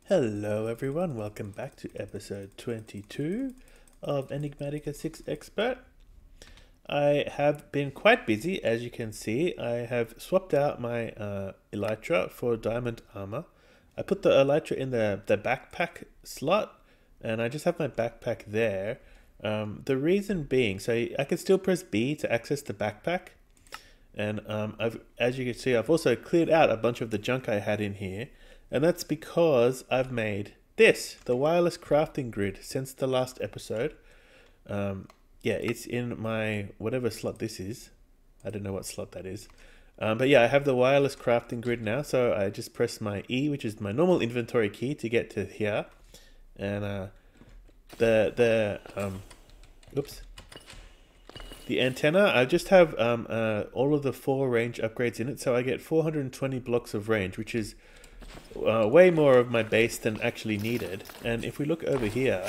Hello everyone, welcome back to episode 22 of Enigmatica 6 Expert. I have been quite busy, as you can see. I have swapped out my elytra for diamond armor. I put the elytra in the backpack slot, and I just have my backpack there. The reason being, so I can still press B to access the backpack. And as you can see, I've also cleared out a bunch of the junk I had in here. And that's because I've made this, the wireless crafting grid, since the last episode. Yeah, it's in my whatever slot this is. I don't know what slot that is. But yeah, I have the wireless crafting grid now. So I just press my E, which is my normal inventory key, to get to here. And oops. The antenna, I just have all of the 4 range upgrades in it. So I get 420 blocks of range, which is way more of my base than actually needed. And if we look over here,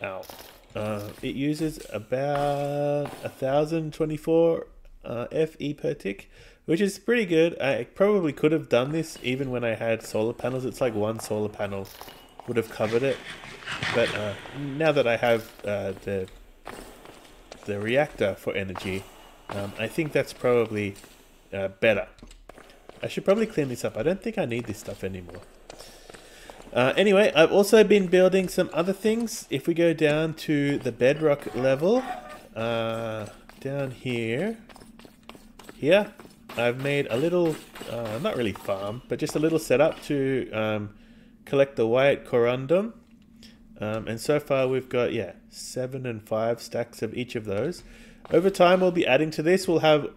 it uses about 1024 FE per tick, which is pretty good. I probably could have done this even when I had solar panels. It's like one solar panel would have covered it, but now that I have the reactor for energy, I think that's probably better. I should probably clean this up. I don't think I need this stuff anymore. Anyway, I've also been building some other things. If we go down to the bedrock level, down here, I've made a little, not really farm, but just a little setup to collect the white corundum. And so far we've got, 7 and 5 stacks of each of those. Over time we'll be adding to this. We'll have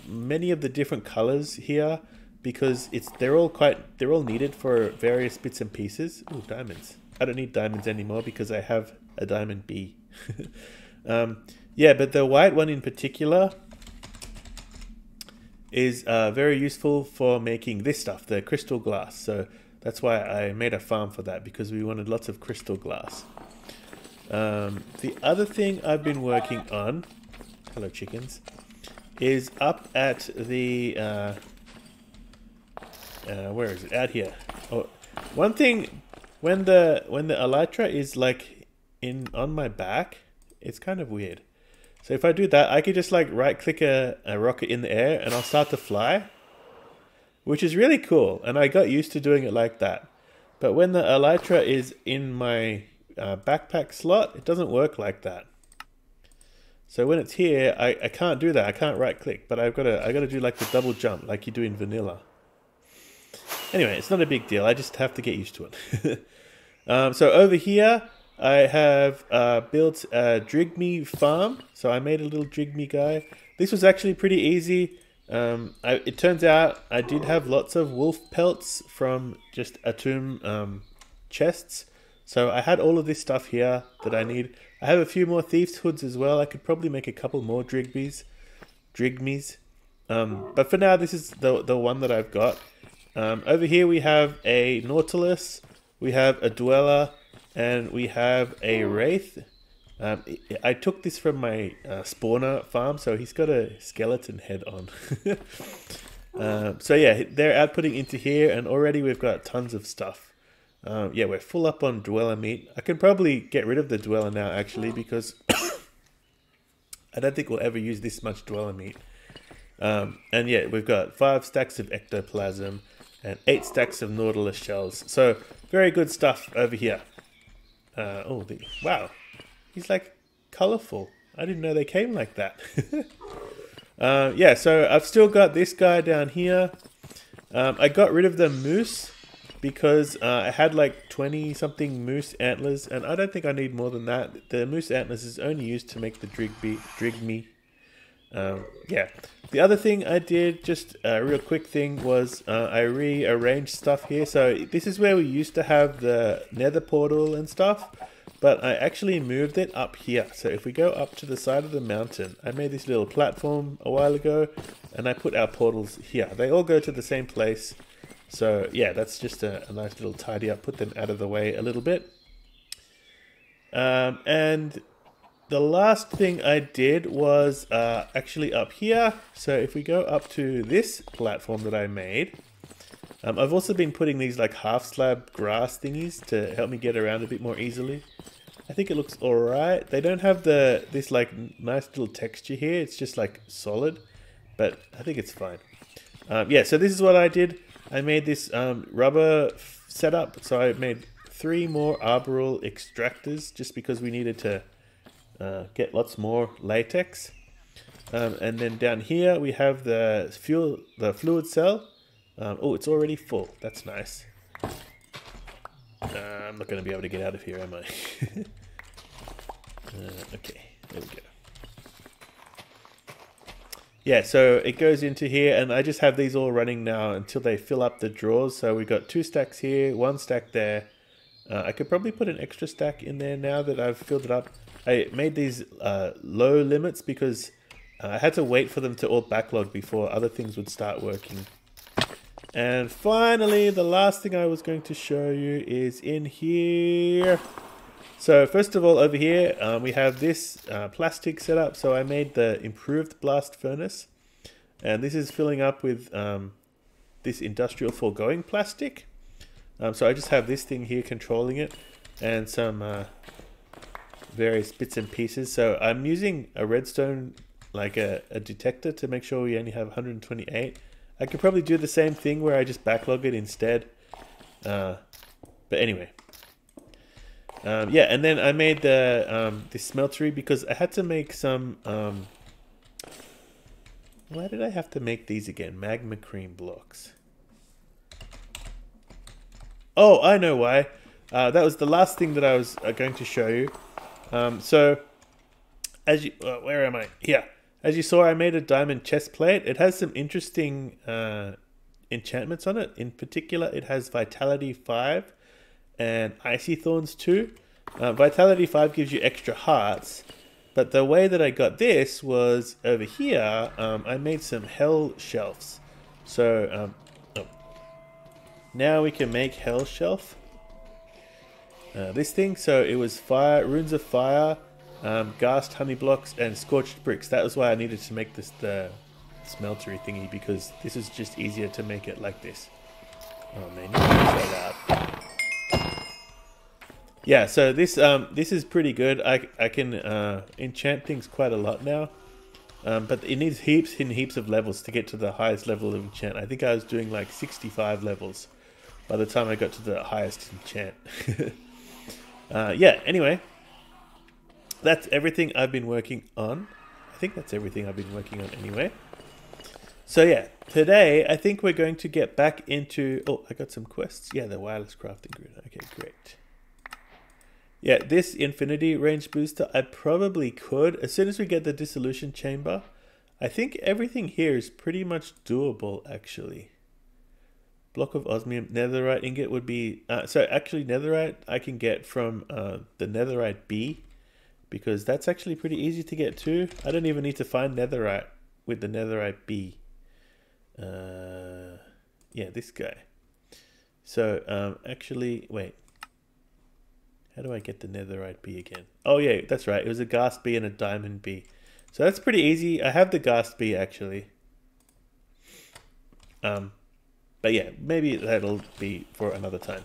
many of the different colors here, because they're all needed for various bits and pieces. Ooh, diamonds. I don't need diamonds anymore because I have a diamond B. Yeah, but the white one in particular is very useful for making this stuff, the crystal glass. So that's why I made a farm for that, because we wanted lots of crystal glass. The other thing I've been working on, hello chickens, is up at the where is it? Out here. Oh, one thing, when the elytra is like on my back, it's kind of weird. So if I do that, I could just like right click a rocket in the air and I'll start to fly, which is really cool. And I got used to doing it like that. But when the elytra is in my backpack slot, it doesn't work like that. So when it's here, I can't do that. I can't right click, but I got to do like the double jump like you do in vanilla. Anyway, it's not a big deal. I just have to get used to it. So over here, I have built a Drigme farm. So I made a little Drigme guy. This was actually pretty easy. It turns out I did have lots of wolf pelts from just Atom chests. So I had all of this stuff here that I need. I have a few more thieves' hoods as well. I could probably make a couple more Drigmes. But for now, this is the one that I've got. Over here we have a Nautilus, we have a Dweller, and we have a Wraith. I took this from my spawner farm, so he's got a skeleton head on. So yeah, they're outputting into here, and already we've got tons of stuff. Yeah, we're full up on Dweller meat. I can probably get rid of the Dweller now, actually, because I don't think we'll ever use this much Dweller meat. And yeah, we've got 5 stacks of ectoplasm and 8 stacks of Nautilus shells. So very good stuff over here. Wow, he's like colorful. I didn't know they came like that. Yeah, so I've still got this guy down here. I got rid of the moose because I had like 20 something moose antlers, and I don't think I need more than that. The moose antlers is only used to make the Drigme. Yeah, the other thing I did, just a real quick thing, was I rearranged stuff here. So this is where we used to have the nether portal and stuff, but I actually moved it up here. So if we go up to the side of the mountain, I made this little platform a while ago, and I put our portals here. They all go to the same place. So yeah, that's just a nice little tidy up, put them out of the way a little bit. And the last thing I did was actually up here. So if we go up to this platform that I made, I've also been putting these like half slab grass thingies to help me get around a bit more easily. I think it looks alright. They don't have this like nice little texture here. It's just like solid, but I think it's fine. Yeah, so this is what I did. I made this rubber setup. So I made 3 more arboural extractors just because we needed to get lots more latex. And then down here we have the fluid cell. Oh, it's already full. That's nice. I'm not going to be able to get out of here, am I? Okay, there we go. Yeah, so it goes into here, and I just have these all running now until they fill up the drawers. So we've got 2 stacks here, 1 stack there. I could probably put an extra stack in there now that I've filled it up. I made these low limits because I had to wait for them to all backlog before other things would start working. And finally, the last thing I was going to show you is in here. So first of all, over here, we have this plastic setup. So I made the improved blast furnace. And this is filling up with this industrial foregoing plastic. So I just have this thing here controlling it and some various bits and pieces. So I'm using a redstone, like a detector, to make sure we only have 128. I could probably do the same thing where I just backlog it instead. But anyway. Yeah, and then I made the this smeltery because I had to make some... why did I have to make these again? Magma cream blocks. Oh, I know why. That was the last thing that I was going to show you. So, as you... where am I? Here. As you saw, I made a diamond chest plate. It has some interesting enchantments on it. In particular, it has Vitality 5 and Icy Thorns 2. Vitality 5 gives you extra hearts. But the way that I got this was over here. I made some hell shelves. So, now we can make hell shelf. This thing, so it was fire, runes of fire, ghast honey blocks, and scorched bricks. That was why I needed to make this the smeltery thingy, because this is just easier to make it like this. Oh man, you're so loud. Yeah, so this is pretty good. I can enchant things quite a lot now, but it needs heaps and heaps of levels to get to the highest level of enchant. I think I was doing like 65 levels by the time I got to the highest enchant. Yeah, anyway, that's everything I've been working on. I think that's everything I've been working on anyway. So yeah, today I think we're going to get back into... Oh, I got some quests. Yeah, the wireless crafting grid. Okay, great. Yeah, this infinity range booster, I probably could. As soon as we get the dissolution chamber, I think everything here is pretty much doable, actually. Block of osmium, netherite ingot would be... so actually netherite I can get from the netherite B, because that's actually pretty easy to get too. I don't even need to find netherite with the netherite B. Yeah, this guy. So actually, wait. How do I get the netherite B again? Oh yeah, that's right. It was a ghast B and a diamond B. So that's pretty easy. I have the ghast B actually. But yeah, maybe that'll be for another time.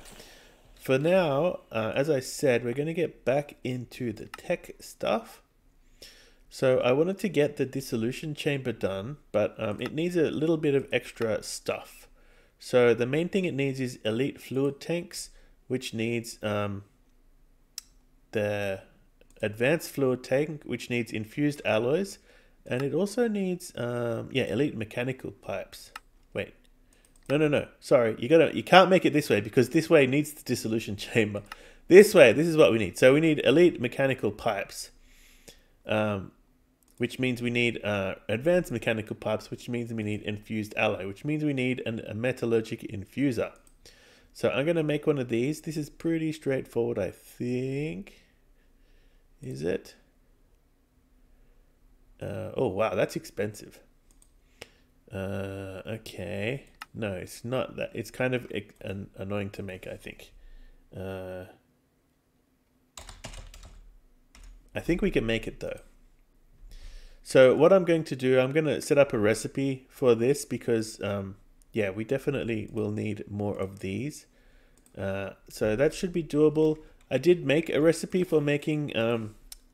For now, as I said, we're going to get back into the tech stuff. So I wanted to get the dissolution chamber done, but it needs a little bit of extra stuff. So the main thing it needs is elite fluid tanks, which needs the advanced fluid tank, which needs infused alloys, and it also needs yeah, elite mechanical pipes. Wait. No. Sorry, you can't make it this way, because this way needs the dissolution chamber. This way, this is what we need. So we need elite mechanical pipes, which means we need advanced mechanical pipes, which means we need infused alloy, which means we need a metallurgic infuser. So I'm going to make one of these. This is pretty straightforward, I think. Is it? Oh, wow, that's expensive. Okay. No, it's not that. It's kind of annoying to make, I think. I think we can make it though. So what I'm going to do, I'm going to set up a recipe for this, because yeah, we definitely will need more of these. So that should be doable. I did make a recipe for making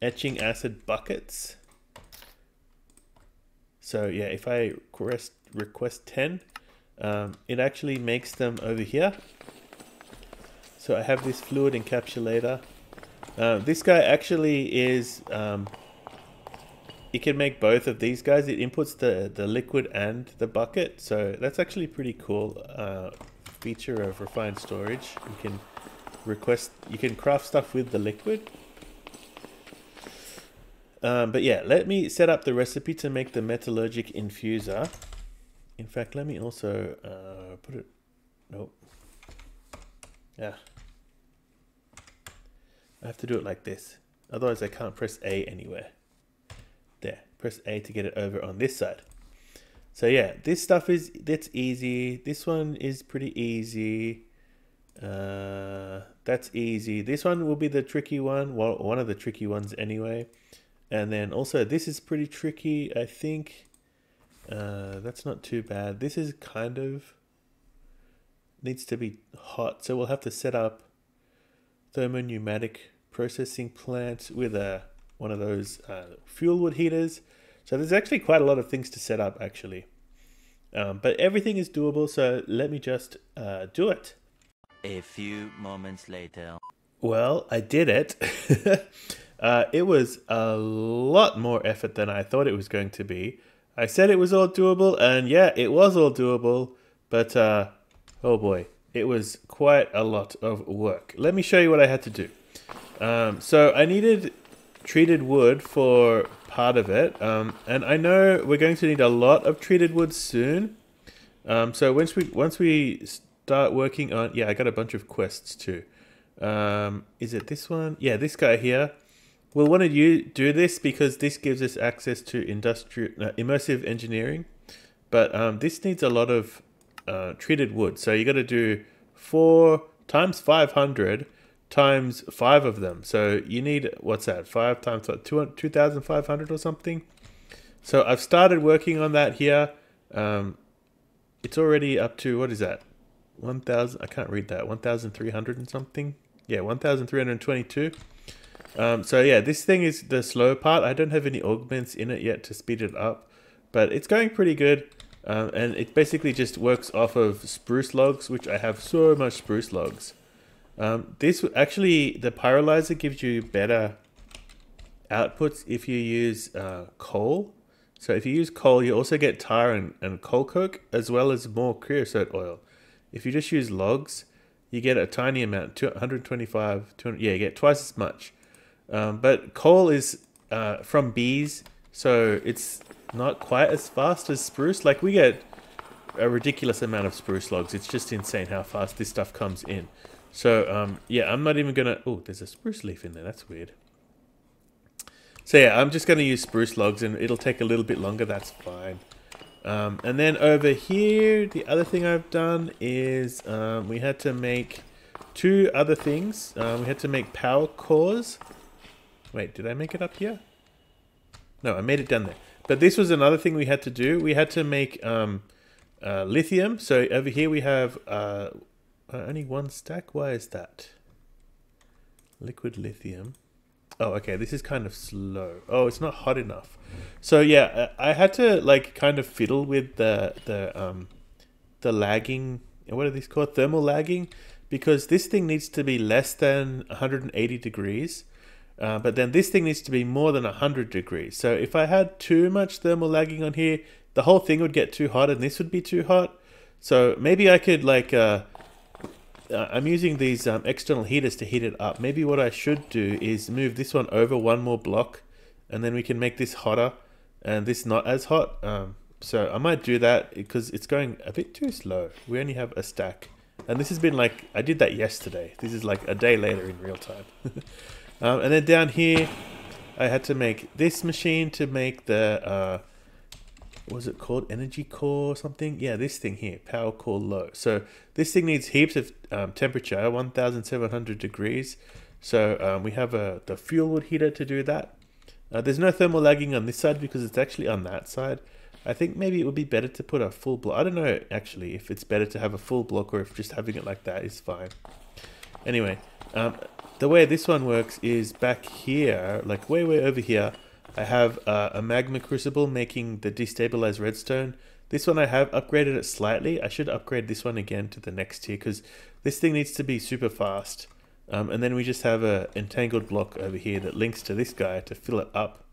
etching acid buckets. So yeah, if I request 10, it actually makes them over here. So I have this fluid encapsulator. This guy actually is, you can make both of these guys. It inputs the liquid and the bucket. So that's actually pretty cool feature of refined storage. You can craft stuff with the liquid. But yeah, let me set up the recipe to make the metallurgic infuser. In fact, let me also put it, nope. Yeah. I have to do it like this. Otherwise I can't press A anywhere. There, press A to get it over on this side. So yeah, this stuff that's easy. This one is pretty easy. That's easy. This one will be the tricky one. Well, one of the tricky ones anyway. And then also this is pretty tricky, I think. That's not too bad. This is kind of needs to be hot. So we'll have to set up thermopneumatic processing plant with one of those fuel wood heaters. So there's actually quite a lot of things to set up actually. But everything is doable. So let me just do it. A few moments later. Well, I did it. It was a lot more effort than I thought it was going to be. I said it was all doable, and yeah, it was all doable, but oh boy, it was quite a lot of work. Let me show you what I had to do. So I needed treated wood for part of it, and I know we're going to need a lot of treated wood soon. So once we start working on, yeah, I got a bunch of quests too. Is it this one? Yeah, this guy here. We'll want to do this because this gives us access to immersive engineering. But this needs a lot of treated wood. So you got to do 4 times 500 times 5 of them. So you need, what's that? 5 times 2,500 or something. So I've started working on that here. It's already up to, what is that? 1,000, I can't read that. 1,300 and something. Yeah, 1,322. So yeah, this thing is the slow part. I don't have any augments in it yet to speed it up, but it's going pretty good. And it basically just works off of spruce logs, which I have so much spruce logs. This actually, the pyrolyzer gives you better outputs if you use coal. So if you use coal, you also get tar and coal coke, as well as more creosote oil. If you just use logs, you get a tiny amount, 125, 200, yeah, you get twice as much. But coal is from bees, so it's not quite as fast as spruce. Like, we get a ridiculous amount of spruce logs. It's just insane how fast this stuff comes in. So yeah, I'm not even gonna, oh, there's a spruce leaf in there, that's weird. So yeah, I'm just gonna use spruce logs, and it'll take a little bit longer, that's fine. And then over here, the other thing I've done is we had to make 2 other things. We had to make power cores. Wait, did I make it up here? No, I made it down there. But this was another thing we had to do. We had to make lithium. So over here we have only 1 stack. Why is that? Liquid lithium. Oh, okay. This is kind of slow. Oh, it's not hot enough. So yeah, I had to like kind of fiddle with the lagging. What are these called? Thermal lagging, because this thing needs to be less than 180 degrees. But then this thing needs to be more than 100 degrees. So if I had too much thermal lagging on here, the whole thing would get too hot and this would be too hot. So maybe I could like, I'm using these external heaters to heat it up. Maybe what I should do is move this one over 1 more block, and then we can make this hotter and this not as hot. So I might do that because it's going a bit too slow. We only have a stack. And this has been like, I did that yesterday. This is like a day later in real time. And then down here, I had to make this machine to make the, what was it called? Energy core or something? Yeah, this thing here, power core low. So this thing needs heaps of temperature, 1,700 degrees. So we have the fuel wood heater to do that. There's no thermal lagging on this side because it's actually on that side. I think maybe it would be better to put a full block. I don't know actually if it's better to have a full block or if just having it like that is fine. Anyway, the way this one works is back here, like way over here, I have a magma crucible making the destabilized redstone. This one I have upgraded it slightly. I should upgrade this one again to the next tier because this thing needs to be super fast. And then we just have a entangled block over here that links to this guy to fill it up.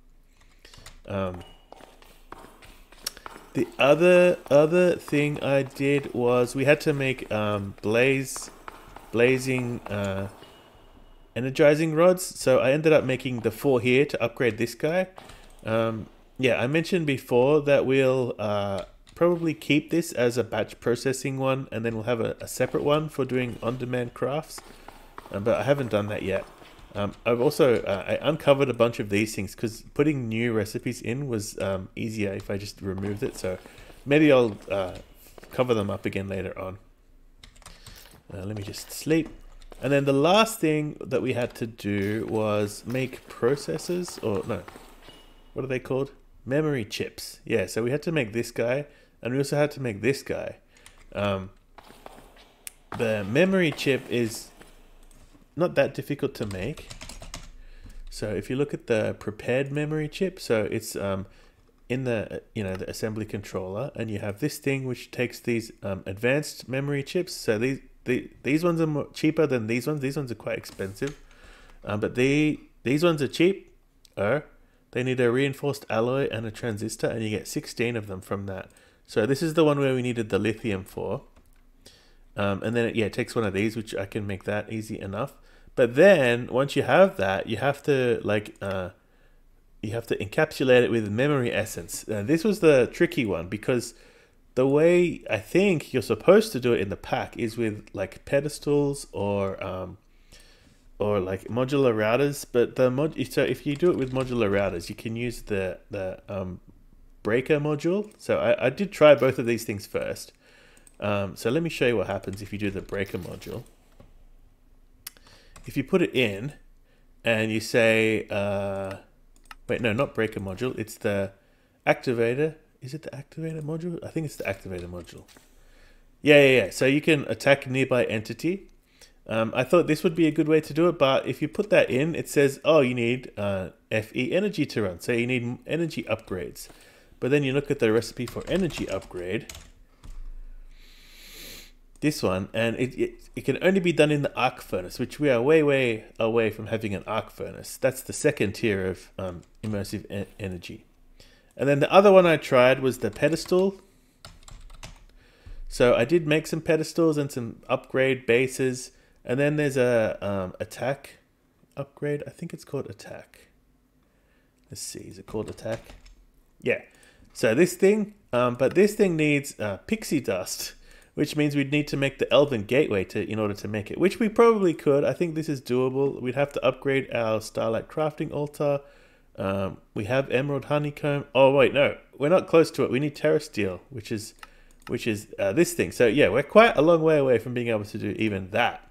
The other thing I did was we had to make blazing energizing rods. So I ended up making the 4 here to upgrade this guy. Yeah, I mentioned before that we'll probably keep this as a batch processing one, and then we'll have a separate one for doing on-demand crafts. But I haven't done that yet. I've also I uncovered a bunch of these things because putting new recipes in was easier if I just removed it. So maybe I'll cover them up again later on. Let me just sleep. And then the last thing that we had to do was make processors, or no, what are they called? Memory chips. Yeah, so we had to make this guy, and we also had to make this guy. The memory chip is not that difficult to make. So if you look at the prepared memory chip, so it's in the the assembly controller, and you have this thing which takes these advanced memory chips. So these ones are more cheaper than these ones. These ones are quite expensive, but these ones are cheap. They need a reinforced alloy and a transistor, and you get 16 of them from that. So this is the one where we needed the lithium for. And then it takes one of these, which I can make that easy enough. But then once you have that, you have to encapsulate it with memory essence. This was the tricky one because the way I think you're supposed to do it in the pack is with like pedestals or like modular routers. But so if you do it with modular routers, you can use the breaker module. So I did try both of these things first. So let me show you what happens if you do the breaker module. If you put it in and you say, wait, no, not breaker module. It's the activator. Is it the activator module? I think it's the activator module. Yeah. So you can attack nearby entity. I thought this would be a good way to do it, but if you put that in, it says, oh, you need FE energy to run. So you need energy upgrades. But then you look at the recipe for energy upgrade. This one, and it can only be done in the arc furnace, which we are way away from having an arc furnace. That's the second tier of immersive energy. And then the other one I tried was the pedestal. So I did make some pedestals and some upgrade bases, and then there's a attack upgrade. I think it's called attack. Let's see, is it called attack? Yeah. So this thing, but this thing needs pixie dust, which means we'd need to make the Elven Gateway in order to make it, which we probably could. I think this is doable. We'd have to upgrade our Starlight Crafting Altar. We have Emerald Honeycomb. Oh, wait, no. We're not close to it. We need Terra Steel, which is this thing. So, yeah, we're quite a long way away from being able to do even that.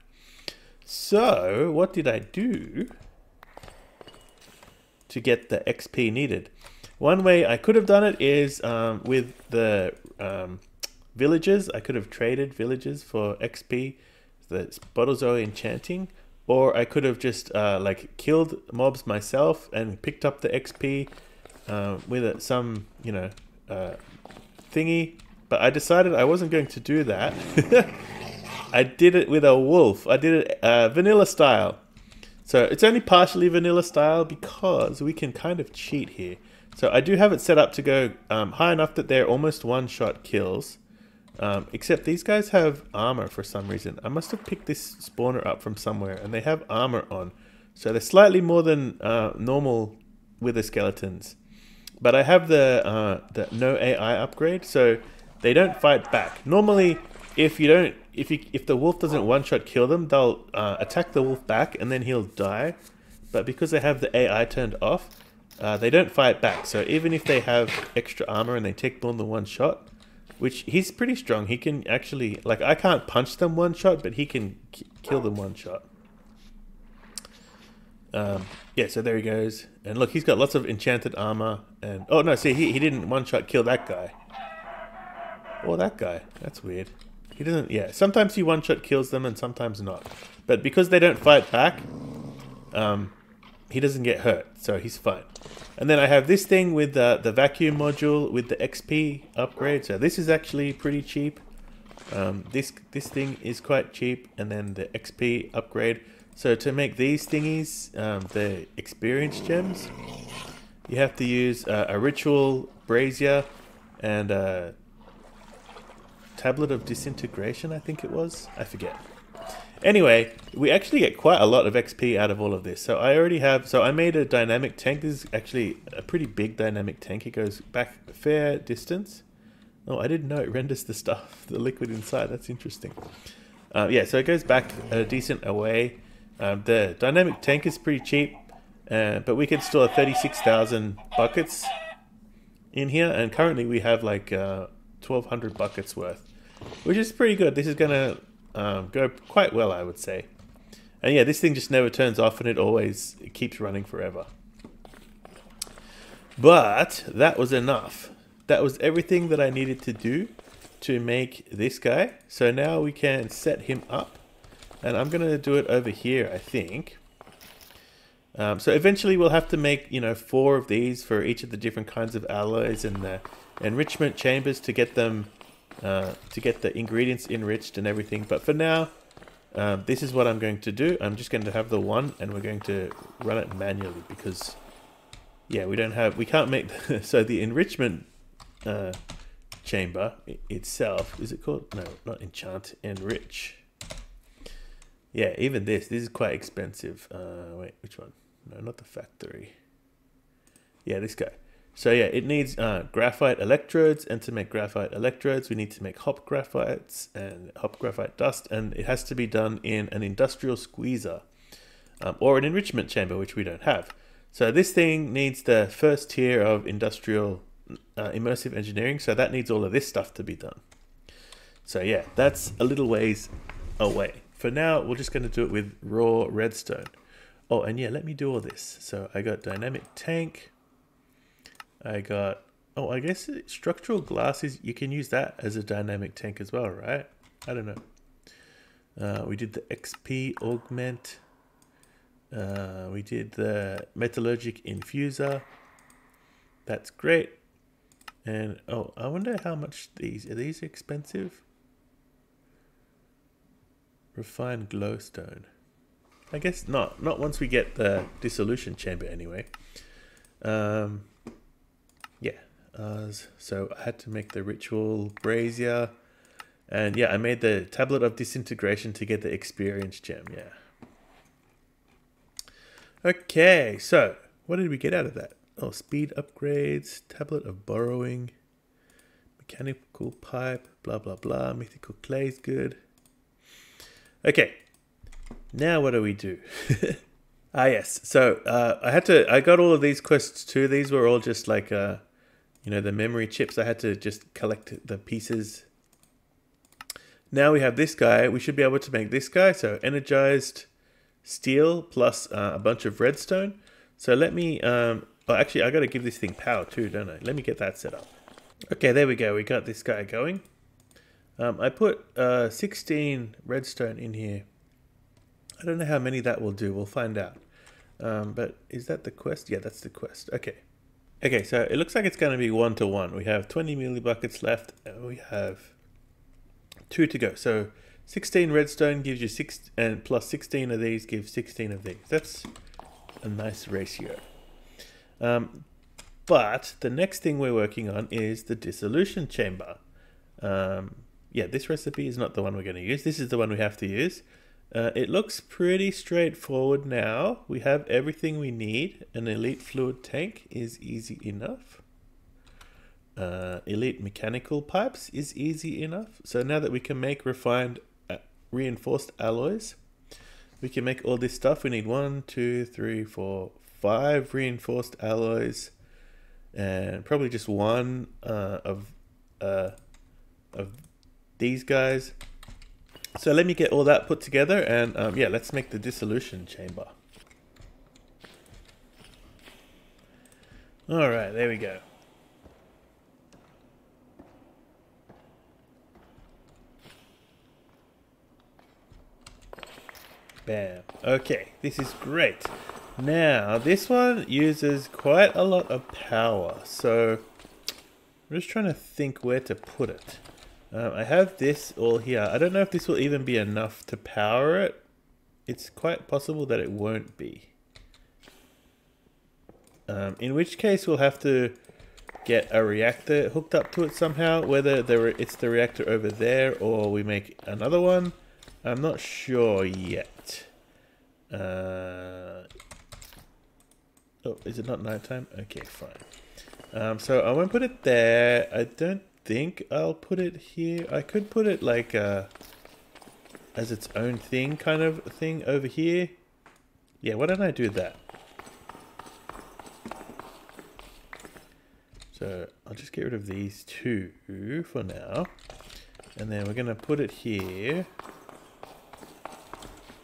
So, what did I do to get the XP needed? One way I could have done it is with the villages. I could have traded villages for XP, the Spotozoa enchanting, or I could have just like killed mobs myself and picked up the XP with some thingy. But I decided I wasn't going to do that. I did it with a wolf. I did it vanilla style. So it's only partially vanilla style because we can kind of cheat here. So I do have it set up to go high enough that they're almost one-shot kills. Except these guys have armor for some reason. I must have picked this spawner up from somewhere, and they have armor on. So they're slightly more than normal wither skeletons. But I have the no AI upgrade, so they don't fight back. Normally, if the wolf doesn't one-shot kill them, they'll attack the wolf back, and then he'll die. But because they have the AI turned off, they don't fight back. So even if they have extra armor and they take more than one shot, which he's pretty strong. He can actually, like, I can't punch them one shot, but he can kill them one shot. Yeah, so there he goes. And look, he's got lots of enchanted armor. And oh no, see, he didn't one shot kill that guy. Or that guy. That's weird. He doesn't... Yeah, sometimes he one-shot kills them and sometimes not. But because they don't fight back, he doesn't get hurt. So he's fine. And then I have this thing with the vacuum module with the XP upgrade. So this is actually pretty cheap. This thing is quite cheap. And then the XP upgrade. So to make these thingies, the experience gems, you have to use a ritual brazier and a tablet of disintegration, I think it was. I forget. Anyway, we actually get quite a lot of XP out of all of this. So I already have... So I made a dynamic tank. This is actually a pretty big dynamic tank. It goes back a fair distance. Oh, I didn't know it renders the stuff, the liquid inside. That's interesting. Yeah, so it goes back a decent away. The dynamic tank is pretty cheap. But we can store 36,000 buckets in here. And currently we have like 1,200 buckets worth. Which is pretty good. This is going to go quite well, I would say. And yeah, this thing just never turns off and it keeps running forever. But that was enough. That was everything that I needed to do to make this guy. So now we can set him up. And I'm going to do it over here, I think. So eventually we'll have to make, 4 of these for each of the different kinds of alloys and the enrichment chambers to get them... to get the ingredients enriched and everything. But for now, this is what I'm going to do. I'm just going to have the one and we're going to run it manually because, yeah, we can't make, so the enrichment chamber itself, is it called? No, not enchant, enrich. Yeah, even this is quite expensive. Wait, which one? No, not the factory. Yeah, this guy. So yeah, it needs graphite electrodes, and to make graphite electrodes, we need to make hop graphites and hop graphite dust, and it has to be done in an industrial squeezer or an enrichment chamber, which we don't have. So this thing needs the first tier of industrial immersive engineering, so that needs all of this stuff to be done. So yeah, that's a little ways away. For now, we're just going to do it with raw redstone. Oh, and yeah, let me do all this. So I got dynamic tank. I got, oh, I guess structural glasses, you can use that as a dynamic tank as well, right? I don't know. We did the XP augment. We did the metallurgic infuser. That's great. And, oh, I wonder how much are these expensive? Refined glowstone. I guess not once we get the dissolution chamber anyway. Yeah, so I had to make the ritual brazier, and yeah, I made the tablet of disintegration to get the experience gem. Yeah. Okay, so what did we get out of that? Oh, speed upgrades, tablet of borrowing, mechanical pipe, blah blah blah. Mythical clay is good. Okay, now what do we do? Ah yes, so I got all of these quests too. These were all just like the memory chips. I had to just collect the pieces. Now we have this guy. We should be able to make this guy. So energized steel plus a bunch of redstone. So let me, oh, actually I got to give this thing power too, don't I? Let me get that set up. Okay, there we go. We got this guy going. I put 16 redstone in here. I don't know how many that will do. We'll find out. But is that the quest? Yeah, that's the quest. Okay. Okay, so it looks like it's going to be 1-to-1. We have 20 millibuckets left, and we have 2 to go. So 16 redstone gives you 6, and plus 16 of these gives 16 of these. That's a nice ratio. But the next thing we're working on is the dissolution chamber. Yeah, this recipe is not the one we're going to use. This is the one we have to use. It looks pretty straightforward now. We have everything we need. An elite fluid tank is easy enough. Elite mechanical pipes is easy enough. So now that we can make refined reinforced alloys, we can make all this stuff. We need 1, 2, 3, 4, 5 reinforced alloys, and probably just one of these guys. So let me get all that put together, and yeah, let's make the dissolution chamber. All right, there we go. Bam. Okay, this is great. Now, this one uses quite a lot of power, so I'm just trying to think where to put it. I have this all here. I don't know if this will even be enough to power it. It's quite possible that it won't be. In which case we'll have to get a reactor hooked up to it somehow, whether it's the reactor over there or we make another one. I'm not sure yet. Oh, is it not nighttime? Okay, fine. So I won't put it there. I don't think I'll put it here. I could put it like as its own thing, kind of thing over here. Yeah, why don't I do that? So I'll just get rid of these two for now. And then we're going to put it here.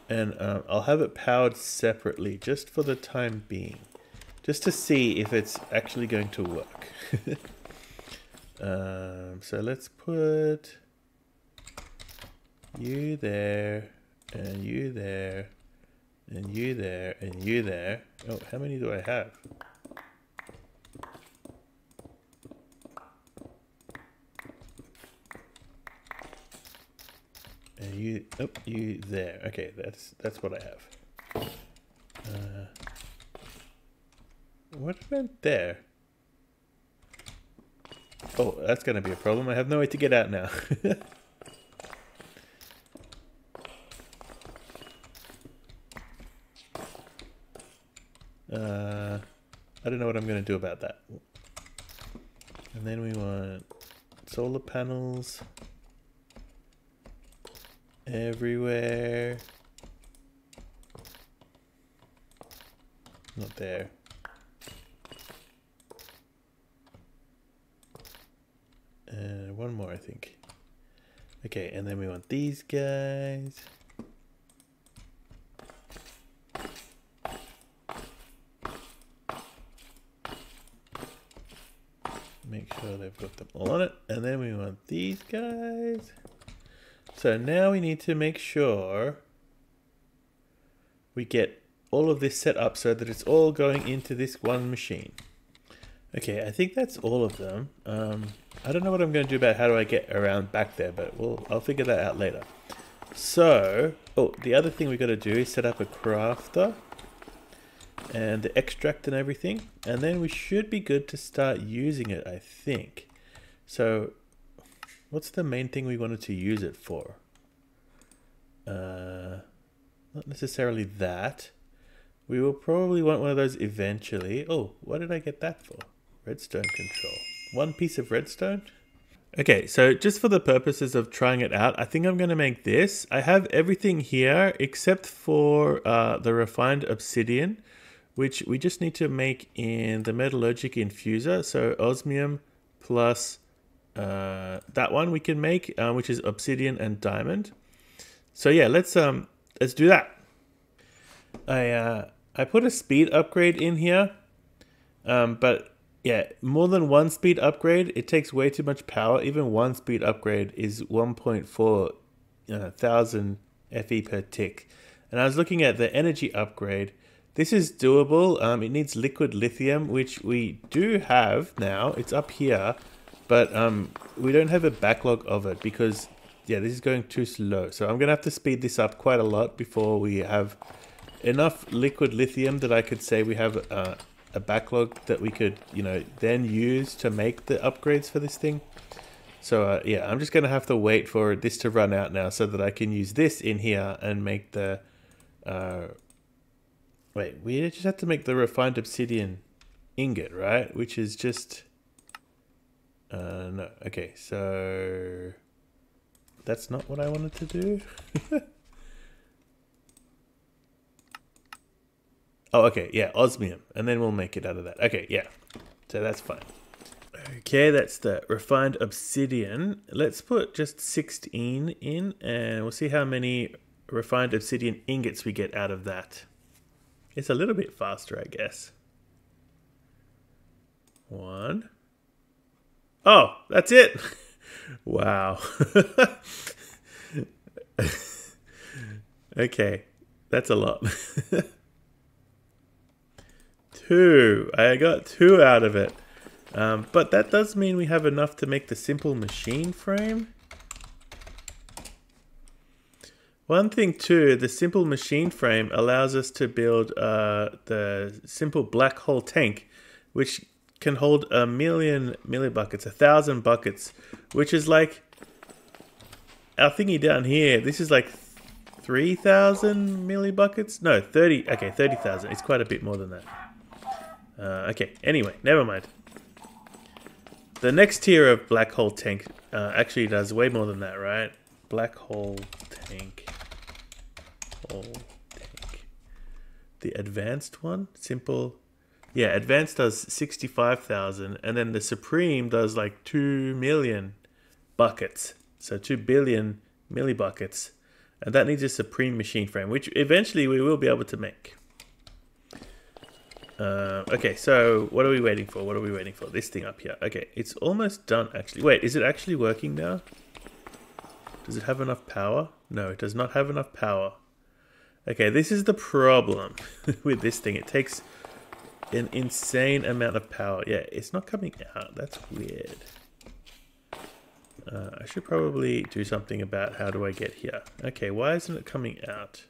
And I'll have it powered separately just for the time being. Just to see if it's actually going to work. So let's put you there, and you there, and you there, and you there. Oh, how many do I have? And you, oh, you there. Okay, that's what I have. What went there? Oh, that's going to be a problem. I have no way to get out now. I don't know what I'm going to do about that. And then we want solar panels everywhere. Not there. And one more, I think. Okay, and then we want these guys. Make sure they've got them all on it. And then we want these guys. So now we need to make sure we get all of this set up so that it's all going into this one machine. Okay, I think that's all of them. I don't know what I'm going to do about how do I get around back there, but I'll figure that out later. So, oh, the other thing we got to do is set up a crafter and the extract and everything, and then we should be good to start using it, I think. So, what's the main thing we wanted to use it for? Not necessarily that. We will probably want one of those eventually. Oh, what did I get that for? Redstone control. One piece of redstone? Okay, so just for the purposes of trying it out, I think I'm going to make this. I have everything here except for the refined obsidian, which we just need to make in the metallurgic infuser. So osmium plus that one we can make, which is obsidian and diamond. So yeah, let's do that. I put a speed upgrade in here, but yeah, more than one speed upgrade, it takes way too much power. Even one speed upgrade is 1.4 thousand FE per tick. And I was looking at the energy upgrade. This is doable. It needs liquid lithium, which we do have now. It's up here, but we don't have a backlog of it because, yeah, this is going too slow. So I'm going to have to speed this up quite a lot before we have enough liquid lithium that I could say we have a backlog that we could, then use to make the upgrades for this thing. So yeah, I'm just going to have to wait for this to run out now so that I can use this in here and make the... wait, we just have to make the refined obsidian ingot, right? Which is just... no, okay, so... That's not what I wanted to do. Oh, okay, yeah, osmium, and then we'll make it out of that. Okay, yeah, so that's fine. Okay, that's the refined obsidian. Let's put just 16 in, and we'll see how many refined obsidian ingots we get out of that. It's a little bit faster, I guess. 1. Oh, that's it. Wow. Okay. That's a lot. 2. I got 2 out of it. But that does mean we have enough to make the simple machine frame. One thing too, the simple machine frame allows us to build the simple black hole tank, which can hold 1,000,000 millibuckets, 1,000 buckets, which is like our thingy down here. This is like 3,000 millibuckets. No, 30. Okay, 30,000. It's quite a bit more than that. Okay, anyway, never mind. The next tier of black hole tank actually does way more than that, right? Black hole tank. The advanced one, simple. Yeah, advanced does 65,000, and then the supreme does like 2,000,000 buckets. So 2 billion millibuckets, and that needs a supreme machine frame, which eventually we will be able to make. Okay, so what are we waiting for? What are we waiting for? This thing up here. Okay, it's almost done actually. Wait, is it actually working now? Does it have enough power? No, it does not have enough power. Okay, this is the problem with this thing. It takes an insane amount of power. Yeah, it's not coming out. That's weird. I should probably do something about how do I get here. Okay, why isn't it coming out?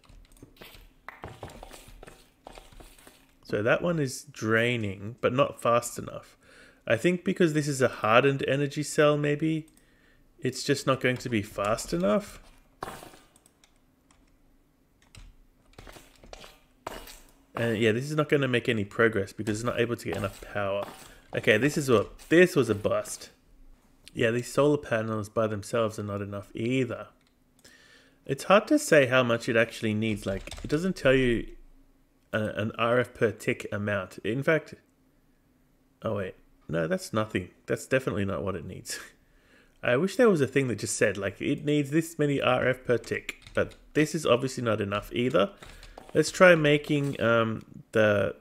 So that one is draining, but not fast enough. I think because this is a hardened energy cell, maybe it's just not going to be fast enough. And yeah, this is not going to make any progress because it's not able to get enough power. Okay, this was a bust. Yeah, these solar panels by themselves are not enough either. It's hard to say how much it actually needs. Like, it doesn't tell you an RF per tick amount. In fact, oh wait, no, that's nothing. That's definitely not what it needs. I wish there was a thing that just said, like, it needs this many RF per tick. But this is obviously not enough either. Let's try making the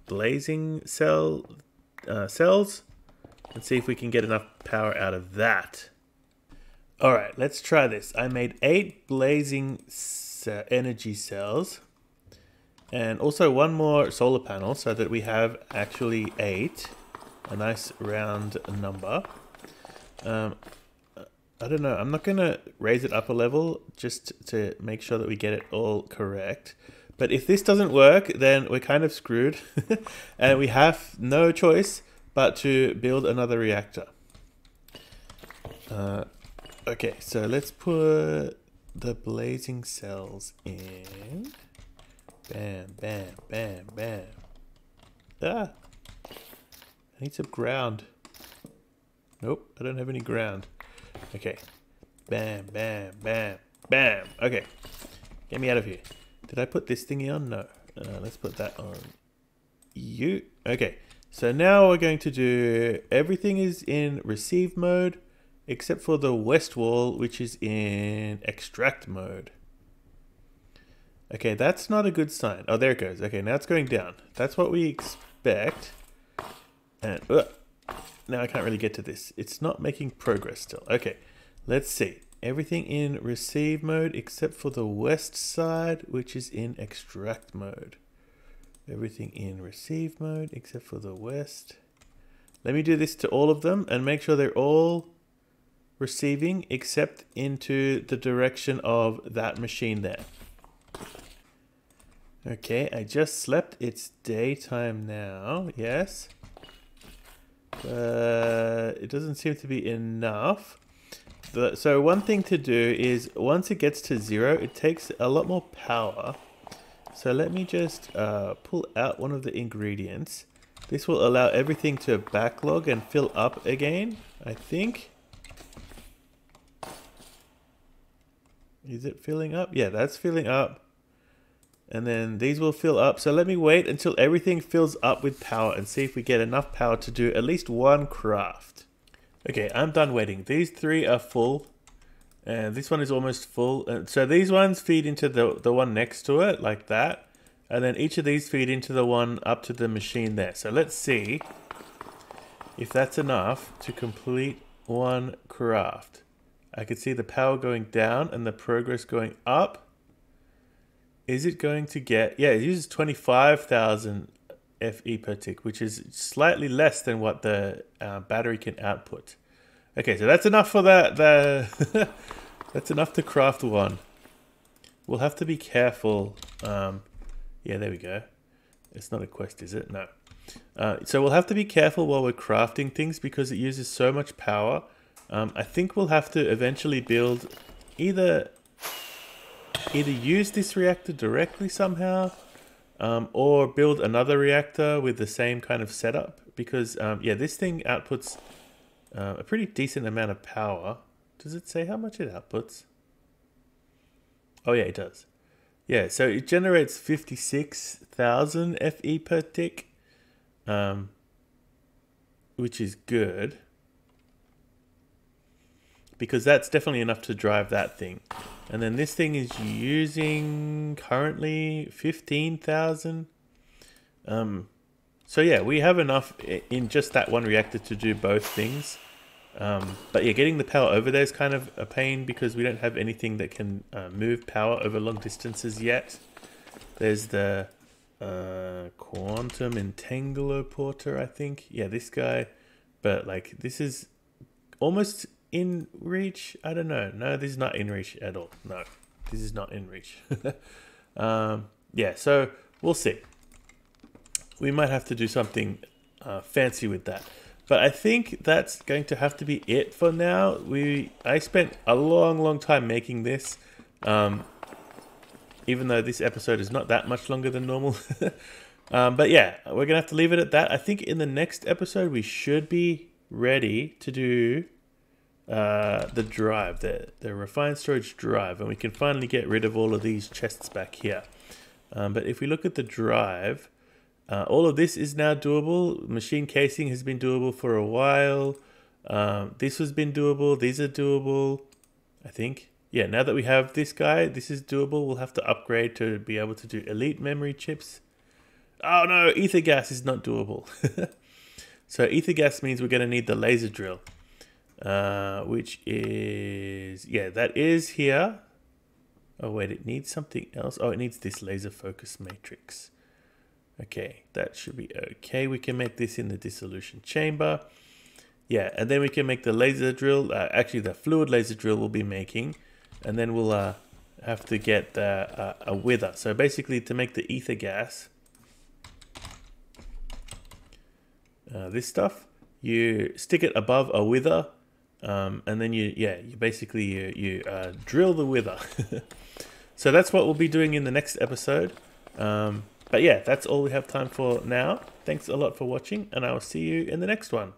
blazing cells and see if we can get enough power out of that. All right, let's try this. I made 8 blazing energy cells and also 1 more solar panel so that we have actually 8, a nice round number. I don't know, I'm not going to raise it up a level just to make sure that we get it all correct. But if this doesn't work, then we're kind of screwed. And we have no choice but to build another reactor. Okay, so let's put the blazing cells in. Bam, bam, bam, bam. Ah! I need some ground. Nope, I don't have any ground. Okay. Bam, bam, bam, bam. Okay. Get me out of here. Did I put this thingy on? No. Let's put that on you. Okay. So now we're going to do everything is in receive mode except for the west wall, which is in extract mode. Okay, that's not a good sign. Oh, there it goes. Okay, now it's going down. That's what we expect. And now I can't really get to this. It's not making progress still. Okay, let's see. Everything in receive mode except for the west side, which is in extract mode. Everything in receive mode except for the west. Let me do this to all of them and make sure they're all receiving except into the direction of that machine there. Okay, I just slept. It's daytime now. Yes. It doesn't seem to be enough. So one thing to do is once it gets to 0, it takes a lot more power. So let me just pull out one of the ingredients. This will allow everything to backlog and fill up again, I think. Is it filling up? Yeah, that's filling up. And then these will fill up. So let me wait until everything fills up with power and see if we get enough power to do at least one craft. Okay, I'm done waiting. These 3 are full. And this one is almost full. And so these ones feed into the one next to it, like that. And then each of these feed into the one up to the machine there. So let's see if that's enough to complete one craft. I could see the power going down and the progress going up. Is it going to get... Yeah, it uses 25,000 FE per tick, which is slightly less than what the battery can output. Okay, so that's enough for that. That's enough to craft one. We'll have to be careful. Yeah, there we go. It's not a quest, is it? No. So we'll have to be careful while we're crafting things because it uses so much power. I think we'll have to eventually build either use this reactor directly somehow, or build another reactor with the same kind of setup because yeah, this thing outputs a pretty decent amount of power. Does it say how much it outputs? Oh yeah, it does. Yeah, so it generates 56,000 FE per tick, which is good because that's definitely enough to drive that thing. And then this thing is using currently 15,000. So yeah, we have enough in just that one reactor to do both things. But yeah, getting the power over there is kind of a pain because we don't have anything that can move power over long distances yet. There's the quantum entangler porter, I think. Yeah, this guy. But like, this is almost in reach. I don't know. No, this is not in reach at all. No, this is not in reach. Yeah, so we'll see. We might have to do something fancy with that. But I think that's going to have to be it for now. I spent a long time making this, even though this episode is not that much longer than normal. But yeah, we're going to have to leave it at that. I think in the next episode, we should be ready to do the drive, the refined storage drive, and we can finally get rid of all of these chests back here. But if we look at the drive, all of this is now doable. Machine casing has been doable for a while. This has been doable. These are doable, I think. Yeah, now that we have this guy, this is doable. We'll have to upgrade to be able to do elite memory chips. Oh no, ether gas is not doable. So ether gas means we're going to need the laser drill. Which is... Yeah, that is here. Oh wait, it needs something else. Oh, it needs this laser focus matrix. Okay, that should be okay. We can make this in the dissolution chamber. Yeah, and then we can make the laser drill. Actually, the fluid laser drill we'll be making. And then we'll have to get a wither. So basically, to make the ether gas, this stuff, you stick it above a wither. And then you basically drill the wither. So that's what we'll be doing in the next episode. But yeah, that's all we have time for now. Thanks a lot for watching, and I will see you in the next one.